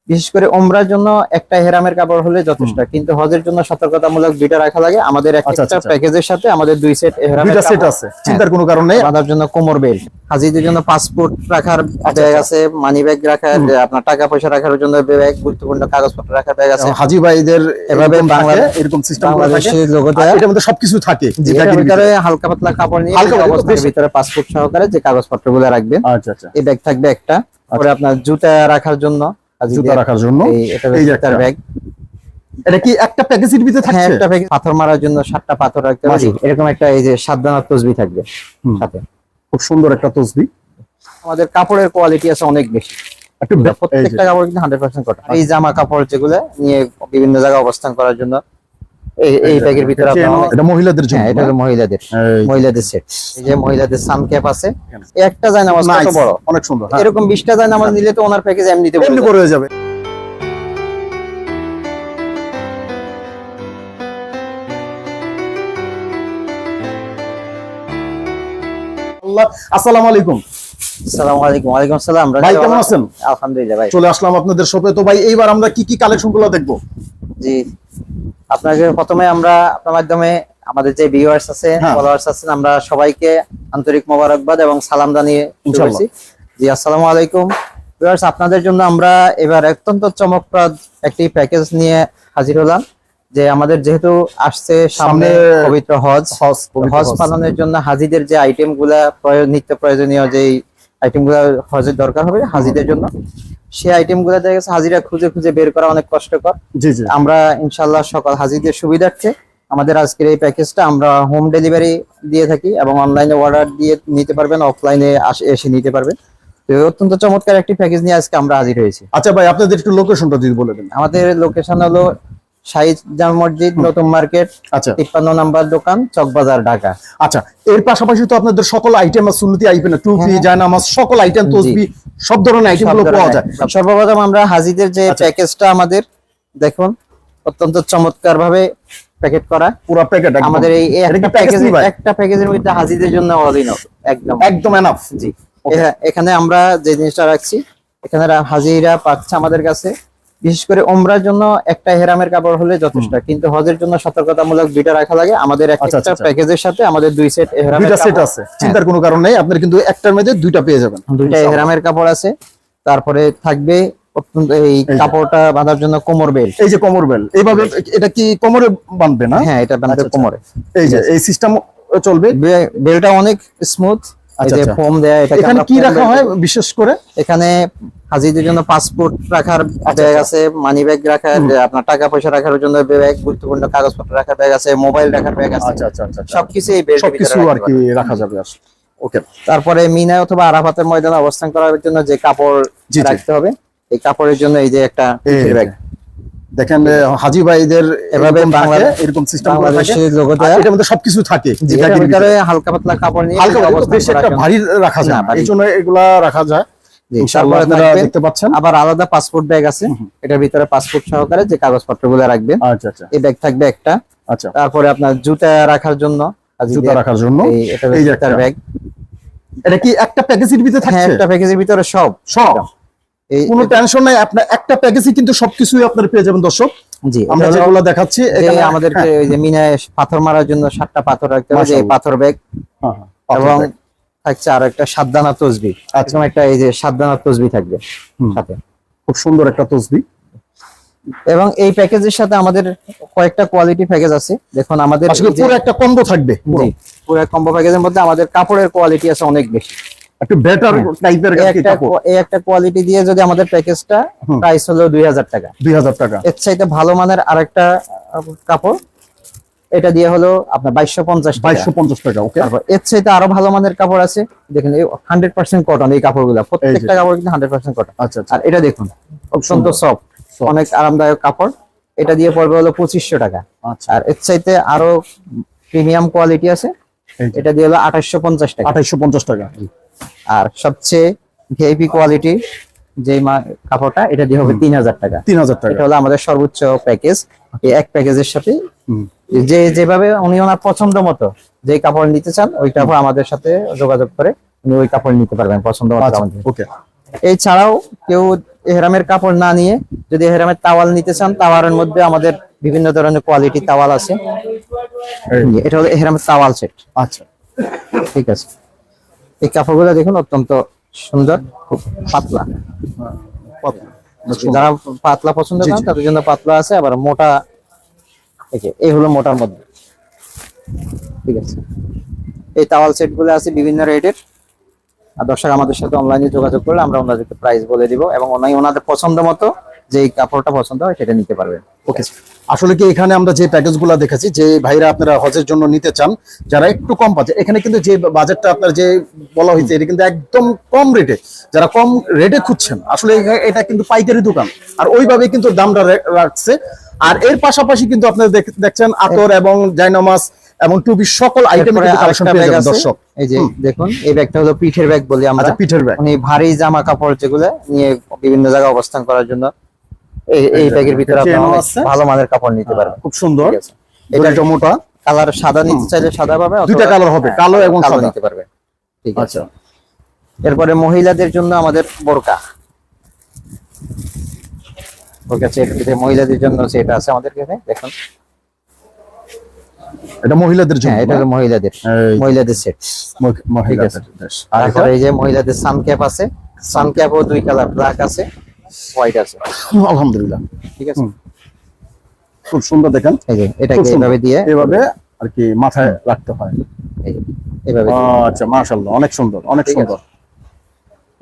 বিশেষ করে ওমরার জন্য একটা হেরামের কাপড় হলে যথেষ্ট, কিন্তু হজের জন্য সতর্কতামূলক দুইটা রাখা লাগে। আমাদের একটা প্যাকেজের সাথে আমাদের দুই সেট হেরামের সেট আছে, চিন্তার কোনো কারণ নেই। বাঁধার জন্য কোমর বেল্ট, হাজিদের জন্য পাসপোর্ট রাখার ব্যাগ আছে, মানি ব্যাগ রাখার, আপনার টাকা পয়সা রাখার জন্য ব্যাগ, গুরুত্বপূর্ণ কাগজপত্র রাখার ব্যাগ আছে। হাজি ভাইদের এভাবে বাংলাদেশ এরকম সিস্টেম বাংলাদেশের লোগোতে এটার মধ্যে সবকিছু থাকে। এটার ভিতরে হালকা পাতলা কাপড় নিয়ে অবস্থার ভিতরে পাসপোর্ট সহকারে যে কাগজপত্রগুলো রাখবেন। এই ব্যাগ থাকবে একটা। পরে আপনার জুতা রাখার জন্য, এই একটা ব্যাগ। এটা কি একটা প্যাকেজের ভিতরে থাকছে? হ্যাঁ, একটা প্যাকেজ। পাথর মারার জন্য 7টা পাথর রাখতে হবে। এরকম একটা এই যে 7 দানার তসবিহ থাকবে সাথে। খুব সুন্দর একটা তসবিহ। আমাদের কাপড়ের কোয়ালিটি আছে অনেক বেশি। প্রত্যেকটা কাপড় কিন্তু 100% কটন। এই জামা কাপড় যেগুলো নিয়ে বিভিন্ন জায়গায় অবস্থান করার জন্য এই ব্যাগের ভিতরে এটা মহিলাদের জন্য। হ্যাঁ, এটা হলো মহিলাদের সেট। এই যে মহিলাদের সান ক্যাপ আছে। একটা জায়নামাজ কত বড়, অনেক সুন্দর। এরকম 20টা জায়নামাজ নিলে তো ওনার প্যাকেজ এমনিতে বড় হয়ে যাবে। আসসালামু আলাইকুম। আসসালামু আলাইকুম। ওয়ালাইকুম আসসালাম। ভাই কেমন আছেন? আলহামদুলিল্লাহ ভাই। চলে আসলাম আপনাদের শপে। তো ভাই এইবার আমরা কি কি কালেকশনগুলো দেখব? জি, আপনাকে প্রথমে আমরা আপনার মাধ্যমে আমাদের যে ভিউয়ার্স আছে, ফলোয়ার্স আছেন, আমরা সবাইকে আন্তরিক মোবারকবাদ এবং সালাম জানিয়ে শুরু করছি। জি, আসসালামু আলাইকুম ভিউয়ার্স। আপনাদের জন্য আমরা এবার অত্যন্ত চমকপ্রদ একটি প্যাকেজ নিয়ে হাজির হলাম। যে আমাদের যেহেতু আসছে সামনে পবিত্র হজ পালনের জন্য হাজিদের যে আইটেমগুলা নিত্য প্রয়োজনীয় যে আইটেমগুলা হজের দরকার হবে হাজিদের জন্য, সেই আইটেমগুলো দেখা গেছে হাজিরা খুঁজে খুঁজে বের করা অনেক কষ্টকর। আমরা ইনশাআল্লাহ সকল হাজিদের সুবিধার্থে আমাদের আজকের এই প্যাকেজটা আমরা হোম ডেলিভারি দিয়ে থাকি এবং অনলাইনে অর্ডার দিয়ে নিতে পারবেন, অফলাইনে এসে নিতে পারবেন। তো অত্যন্ত চমৎকার একটি প্যাকেজ নিয়ে আজকে আমরা হাজির হয়েছি। আচ্ছা ভাই, আপনাদের একটু লোকেশনটা যদি বলে দেন। আমাদের লোকেশন হলো শাহিদ জামে মসজিদ, নতুন মার্কেট, 53 নম্বর দোকান, চকবাজার, ঢাকা। আচ্ছা, এর পাশাপাশি তো আপনাদের সকল আইটেম আছে, সুন্নতি আইটেম, টুপি, জায়নামাজ, সকল আইটেম, তসবিহ, সব ধরনের আইটেমগুলো পাওয়া যায়। সর্বপ্রথম আমরা হাজিদের যে প্যাকেজটা আমাদের দেখুন অত্যন্ত চমৎকার ভাবে প্যাকেট করা, পুরো প্যাকেট আমাদের এই একটা প্যাকেজের মধ্যে হাজিদের জন্য একদম এনাফ। জি, এখানে আমরা যে জিনিসটা রাখছি, এখানে হাজিরা পাচ্ছে আমাদের কাছে বিশেষ করে ওমরার জন্য একটা হেরামের কাপড় হলে যথেষ্ট, কিন্তু হজের জন্য সতর্কতামূলক দুইটা রাখা লাগে। আমাদের একটা প্যাকেজের সাথে আমাদের দুই সেট হেরামের সেট আছে, চিন্তার কোনো কারণ নেই। আপনারা কিন্তু একটার মধ্যে দুইটা পেয়ে যাবেন। দুইটা হেরামের কাপড় আছে। তারপরে থাকবে অত্যন্ত এই কাপড়টা বাঁধার জন্য কোমর বেল্ট। এই যে কোমর বেল্ট, এইভাবে এটা কি কোমরে বাঁধবে না? হ্যাঁ, এটা বাঁধবে কোমরে। এই যে এই সিস্টেম চলবে। বেল্টটা অনেক স্মুথ, এই যে ফোম দেয়া। এটা এখানে কি রাখা হয় বিশেষ করে? এখানে হাজিদের জন্য পাসপোর্ট রাখার ব্যাগ আছে, মানি ব্যাগ রাখার, আপনার টাকা পয়সা রাখার জন্য ব্যাগ, গুরুত্বপূর্ণ কাগজপত্র রাখার ব্যাগ আছে, মোবাইল রাখার ব্যাগ আছে। সবকিছু এই বেল্টের ভিতরে আর কি রাখা যাবে। ওকে। তারপরে মিনা অথবা আরাফাতের ময়দানে অবস্থান করার জন্য যে কাপড় রাখতে হবে, এই কাপড়ের জন্য এই যে একটা ব্যাগ দেখেন। হাজি ভাইদের এভাবে বাংলাদেশ এরকম সিস্টেম বাংলাদেশের লোগোতে এটার মধ্যে সবকিছু থাকে। এটার ভিতরে হালকা পাতলা কাপড় নিয়ে বেশ একটা ভারী রাখা যায়, এইজন্য এগুলা রাখা যায়। ইনশাআল্লাহ আপনারা দেখতে পাচ্ছেন। আবার আলাদা পাসপোর্ট ব্যাগ আছে, এটার ভিতরে পাসপোর্ট সহকারে যে কাগজপত্রগুলো রাখবেন। আচ্ছা, এই ব্যাগ থাকবে একটা। আচ্ছা, তারপরে আপনার জুতা রাখার জন্য এই একটা ব্যাগ। এটা কি একটা প্যাকেজের ভিতরে থাকছে? হ্যাঁ, একটা প্যাকেজের ভিতরে সব কোনো টেনশন নাই। আপনার একটা প্যাকেজে কিন্তু সবকিছুই আপনারা পেয়ে যাবেন দর্শক। জি, আমরা যেগুলো দেখাচ্ছি এখানে আমাদেরকে ওই যে মিনায় পাথর মারার জন্য 7টা পাথর রাখতে হবে, এই পাথর ব্যাগ। এবং থাকছে আর একটা 7 দানা তসবিহ। এরকম একটা এই যে 7 দানা তসবিহ থাকবে সাথে। খুব সুন্দর একটা তসবিহ। এবং এই প্যাকেজের সাথে আমাদের কয়েকটা কোয়ালিটি প্যাকেজ আছে। দেখুন আমাদের পুরো একটা কম্বো থাকবে। জি, পুরো কম্বো প্যাকেজের মধ্যে আমাদের কাপড়ের কোয়ালিটি আছে অনেক বেশি, একটু বেটার টাইপের কাপড়। এই একটা কোয়ালিটি দিয়ে যদি আমাদের প্যাকেজটা প্রাইস হলো 2000 টাকা। 2000 টাকা। এর চাইতে ভালো মানের আরেকটা কাপড়, এটা দিয়ে হলো আপনার 2250 টাকা। ওকে। তারপর এর চাইতে আরো ভালো মানের কাপড় আছে, দেখেন 100% কটন। এই কাপড়গুলো প্রত্যেকটা কাপড় কিন্তু 100% কটন। আচ্ছা। আর এটা দেখুন অত্যন্ত সফট, অনেক আরামদায়ক কাপড়। এটা দিয়ে পড়বে হলো 2500 টাকা। আর এর চাইতে আরো প্রিমিয়াম কোয়ালিটি আছে, এটা দিয়ে হলো 2850 টাকা। 2850 টাকা। আর সবচেয়ে ভিআইপি কোয়ালিটি যে কাপড়টা, এটা দিয়ে হবে 3000 টাকা। 3000 টাকা। এটা হলো আমাদের সর্বোচ্চ প্যাকেজ। এই এক প্যাকেজের সাথে যেভাবে উনি ওনার পছন্দ মতো যে কাপড় নিতে চান, ওই কাপড় আমাদের সাথে যোগাযোগ করে উনি ওই কাপড় নিতে পারবেন পছন্দ মতো। ওকে। এছাড়াও কেউ এহরামের কাপড় না নিয়ে যদি এহরামের তাওয়াল নিতে চান, তাওয়ালের মধ্যে আমাদের বিভিন্ন ধরনের কোয়ালিটি তাওয়াল আছে। এটা হলো এহরামের তাওয়াল সেট। আচ্ছা, ঠিক আছে, এই কাপড়গুলো দেখুন অত্যন্ত সুন্দর, খুব পাতলা। যারা পাতলা পছন্দ করেন তাদের জন্য পাতলা আছে, আবার মোটা, এই হলো মোটার মধ্যে। ঠিক আছে, এই তাওয়াল সেট গুলো আছে বিভিন্ন রেটের। আর দর্শক আমাদের সাথে অনলাইনে যোগাযোগ করলে আমরা ওনাদেরকে প্রাইস বলে দিব, এবং ওনাদের পছন্দ মতো যে কাপড়টা পছন্দ হয় সেটা নিতে পারবেন। ওকে, আসলে কি এখানে আমরা যে প্যাকেজ গুলা দেখেছি, যে ভাইরা আপনারা হজের জন্য নিতে চান, যারা একটু কম বাজেট, এখানে কিন্তু যে বাজেটটা আপনার যে বলা হয়েছে এটা কিন্তু একদম কম রেটে, যারা কম রেটে খুঁজছেন, আসলে এটা কিন্তু পাইকারি দোকান, আর ওইভাবে কিন্তু দামটা রাখছে। আর এর পাশাপাশি কিন্তু আপনারা দেখছেন আতর এবং জায়নামাজ এবং টুপি সকল আইটেম কালেকশন পেয়ে যাবেন দর্শক। এই যে দেখুন, এই ব্যাগটা হলো পিঠের ব্যাগ বলি আমরা। পিঠের ব্যাগ, মানে ভারী জামা কাপড় যেগুলো নিয়ে বিভিন্ন জায়গায় অবস্থান করার জন্য এই ব্যাগের ভিতরে আপনি ভালো মানের কাপড় নিতে পারবেন। খুব সুন্দর। এটা মোটা কালার, সাদা নিতে চাইলে সাদা পাবে, দুইটা কালার হবে, কালো এবং সাদা নিতে পারবে। ঠিক আছে, এরপরে মহিলাদের জন্য আমাদের বোরকা সেট, মহিলাদের জন্য সেটা আছে আমাদের কাছে। দেখুন, এটা মহিলাদের জন্য, এটা হলো মহিলাদের সেট। তারপরে এই যে মহিলাদের সানক্যাপ আছে, সানক্যাপও দুই কালার, ব্ল্যাক আছে, হোয়াইট আছে। আলহামদুলিল্লাহ, ঠিক আছে, খুব সুন্দর। দেখেন এই যে এটাকে এইভাবে দিয়ে এভাবে আর কি মাথায় রাখতে হয়, এইভাবে। আচ্ছা, মাশাআল্লাহ, অনেক সুন্দর, অনেক সুন্দর।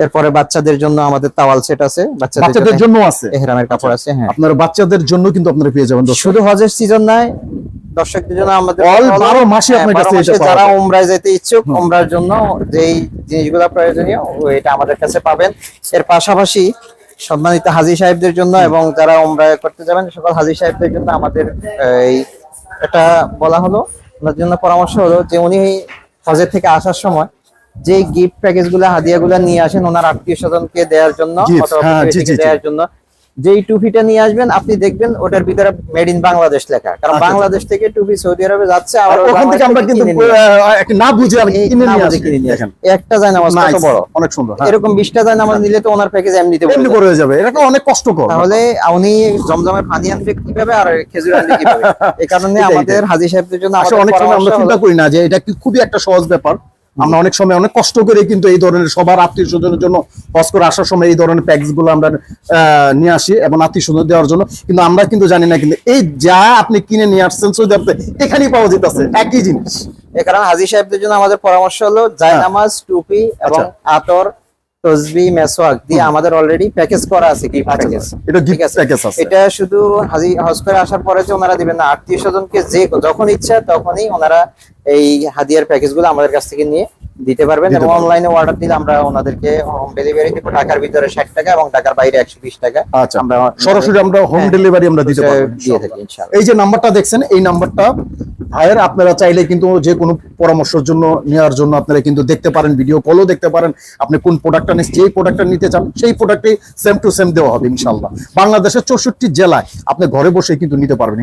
এরপরে বাচ্চাদের জন্য আমাদের তাওয়াল সেট আছে, বাচ্চাদের জন্য আছে, এহরামের কাপড় আছে। হ্যাঁ, আপনার বাচ্চাদের জন্য কিন্তু আপনারা পেয়ে যাবেন। শুধু হজের সিজন নাই, দর্শকদের জন্য আমাদের অল 12 মাসই আপনার কাছে এটা পাবেন। যারা উমরায় যেতে ইচ্ছুক, উমরার জন্য যেই জিনিসগুলো প্রয়োজনীয় এটা আমাদের কাছে পাবেন। এর পাশাপাশি সম্মানিত হাজী সাহেবদের জন্য এবং যারা উমরায় করতে যাবেন সকল হাজী সাহেবদের জন্য আমাদের এই এটা বলা হলো, ওনার জন্য পরামর্শ হলো যে উনি হজের থেকে আসার সময় যে গিফট প্যাকেজ গুলা, হাদিয়া গুলা নিয়ে আসেন ওনার আত্মীয় স্বজনকে দেওয়ার জন্য, দেওয়ার জন্য, যেই টুপিটা নিয়ে আসবেন আপনি দেখবেন ওটার ভিতরে মেড ইন বাংলাদেশ লেখা, কারণ বাংলাদেশ থেকে টুপি সৌদি আরবে যাচ্ছে, আর ওখান থেকে আমরা কিন্তু না বুঝে আমি কিনে নিয়ে আসি। একটা জায়নামাজ কত বড়, অনেক সুন্দর। এরকম 20টা জায়নামাজ নিলে তো ওনার প্যাকেজ এমনিতে বড় হয়ে যাবে, এটা তো অনেক কষ্টকর। তাহলে উনি জমজমের পানি আনবে কিভাবে আর খেজুর আনবে কিভাবে? এই কারণে আমাদের হাজী সাহেবদের জন্য অনেক সময় আমরা চিন্তা করি না যে এটা খুবই একটা সহজ ব্যাপার। আমরা অনেক সময় অনেক কষ্ট করে কিন্তু এই ধরনের সবার আত্মীয় স্বজনের জন্য হজ করে আসার সময় এই ধরনের প্যাকেজ গুলো আমরা নিয়ে আসি এবং আত্মীয় স্বজন দেওয়ার জন্য, কিন্তু আমরা কিন্তু জানি না কিন্তু এই যা আপনি কিনে নিয়ে আসছেন সৌদি আরবে এখানেই পাওয়া যেতেছে একই জিনিস। এই কারণে হাজী সাহেবদের জন্য আমাদের পরামর্শ হলো জায়নামাজ, টুপি এবং আতর, তসবিহ, মেসওয়াক দিয়ে আমাদের অলরেডি প্যাকেজ করা আছে, গিফট প্যাকেজ। এটা গিফট প্যাকেজ আছে, এটা শুধু হাজী হজ করে আসার পরে যে ওনারা দিবেন না, আত্মীয় স্বজনকে যে যখন ইচ্ছা তখনই ওনারা এই হাদিয়ার প্যাকেজগুলো আমাদের কাছ থেকে নিয়ে দিতে পারবেন। এবং অনলাইনে অর্ডার দিলে আমরা ওনাদেরকে হোম ডেলিভারি দেব, ঢাকার ভিতরে 60 টাকা এবং ঢাকার বাইরে 120 টাকা। আচ্ছা, আমরা সরাসরি আমরা হোম ডেলিভারি আমরা দিতে পারবো, দিয়ে থাকি ইনশাআল্লাহ। এই যে নাম্বারটা দেখছেন, এই নাম্বারটা ভাইয়ের, আপনারা চাইলে কিন্তু যে কোনো পরামর্শের জন্য নেওয়ার জন্য আপনারা কিন্তু দেখতে পারেন, ভিডিও কলও দেখতে পারেন। আপনি কোন প্রোডাক্টটা নিচ্ছেন, যেই প্রোডাক্টটা নিতে চান সেই প্রোডাক্টই সেম টু সেম দেওয়া হবে ইনশাআল্লাহ। বাংলাদেশের 64 জেলায় আপনি ঘরে বসে কিন্তু নিতে পারবেন।